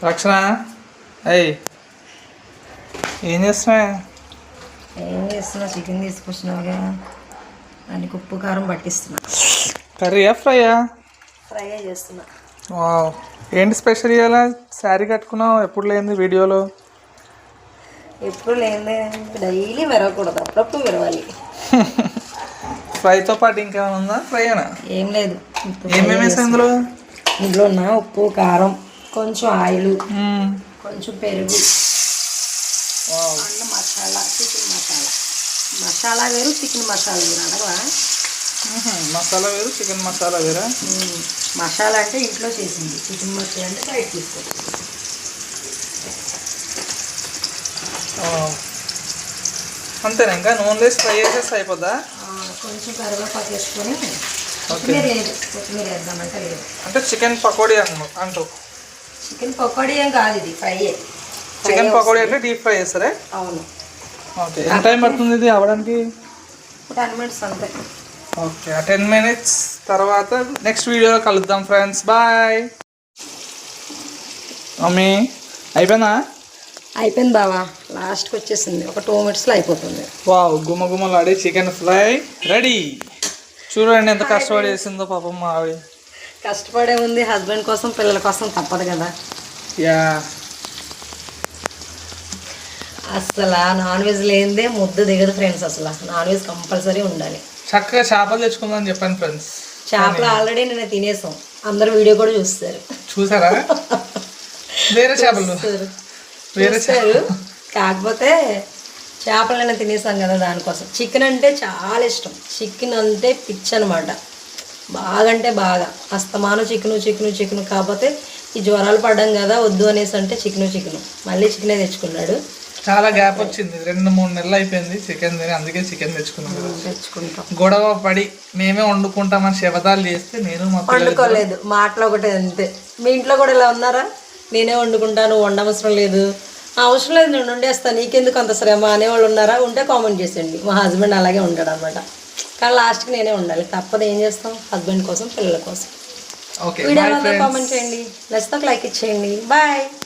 రక్షణ అయ్యి ఏం చేస్తున్నా? చికెన్ తీసుకొచ్చినావుగా దానికి ఉప్పు కారం పట్టిస్తున్నా. కర్రీయా ఫ్రైయా? ఫ్రై చేస్తున్నా. వావ్, ఏంటి స్పెషల్ ఇవాళ? శారీ కట్టుకున్నావు, ఎప్పుడు లేనిది వీడియోలో. ఎప్పుడు లేదే, డైలీ విరవకూడదు, అప్పుడప్పుడు విరవాలి. ఫ్రైతో పాటు ఇంకేమైనా ఉందా? ఫ్రైనా? ఏం లేదు. ఏమేమి వేసా ఇందులో? ఇందులో ఉన్న ఉప్పు కారం, కొంచెం ఆయిల్, కొంచెం పెరుగు, అండ్ మసాలా, చికెన్ మసాలా. మసాలా వేరు, చికెన్ మసాలా వేరు. అడగవా? మసాలా వేరు, చికెన్ మసాలా వేరా? మసాలా అంటే ఇంట్లో చేసింది, చికెన్ మసాలా అంటే బయట తీసుకోవచ్చు. అంతేనా? ఇంకా నూనె వేసి ఫ్రై చేసేస్తే అయిపోద్దా? కొంచెం కరివేపాకు వేసుకొని, కొత్తిమీర లేదు, కొత్తిమీర వేద్దామంటే లేదు. అంటే చికెన్ పకోడీ అంటూ. చికెన్ పకోడీ ఏం కాదు, ఇది ఫ్రై. చికెన్ పకోడీ అంటే డీప్ ఫ్రై చేస్తారా? అవును. ఓకే, ఎంత టైం పడుతుంది ఇది అవ్వడానికి? 10 minutes అంతే. ఓకే, ఆ 10 minutes తర్వాత నెక్స్ట్ వీడియోలో కలుద్దాం ఫ్రెండ్స్. బాయ్. మమ్మీ అయిపోయిందా? అయిపోయింది బావా, లాస్ట్కి వచ్చేసింది. ఒక 2 minutesలో అయిపోతుంది. వావ్, గుమ్మగుమ్మలాడే చికెన్ ఫ్రై రెడీ. చూడండి ఎంత కష్టపడి చేసిందో పాపం మా ఆవిడ. కష్టపడే ఉంది, హస్బెండ్ కోసం పిల్లల కోసం తప్పదు కదా. యా, అసలు నాన్ వెజ్ లేనిదే ముద్ద దిగదు ఫ్రెండ్స్. అసలు నాన్ వెజ్ కంపల్సరీ ఉండాలి. చక్కగా చేపలు తెచ్చుకుందాం చెప్పాను ఫ్రెండ్స్. చేపలు ఆల్రెడీ నేను తినేసాం, అందరూ వీడియో కూడా చూస్తారు. చూసారా? వేరే చేపలు చూస్తారు, కాకపోతే చేపలు నేను తినేసాం కదా, దానికోసం. చికెన్ అంటే చాలా ఇష్టం, చికెన్ అంటే పిచ్చి అనమాట. బాగా అంటే బాగా, అస్తమానం చికెను. కాకపోతే ఈ జ్వరాలు పడ్డాం కదా, వద్దు అనేసి అంటే చికెను. మళ్ళీ చికెనే తెచ్చుకున్నాడు. చాలా గ్యాప్ వచ్చింది, 2-3 నెలలు అయిపోయింది చికెన్ తిని. అందుకే చికెన్ తెచ్చుకుంటాం. గొడవ పడి మేమే వండుకుంటామని శబదాలు చేస్తే నేను వండుకోలేదు, మాటలు ఒకటే అంతే. మీ ఇంట్లో కూడా ఇలా ఉన్నారా? నేనే వండుకుంటాను, వండవసరం లేదు, అవసరం లేదు, నేను వండేస్తాను, నీకెందుకు అంత శ్రమ అనేవాళ్ళు ఉన్నారా? ఉంటే కామెంట్ చేసేయండి. మా హస్బెండ్ అలాగే ఉంటాడు అనమాట. కానీ లాస్ట్కి నేనే ఉండాలి, తప్పదు. ఏం చేస్తాం, హస్బెండ్ కోసం, పిల్లల కోసం. వీడియో కామెంట్ చేయండి, నచ్చితే లైక్ ఇచ్చేయండి. బాయ్.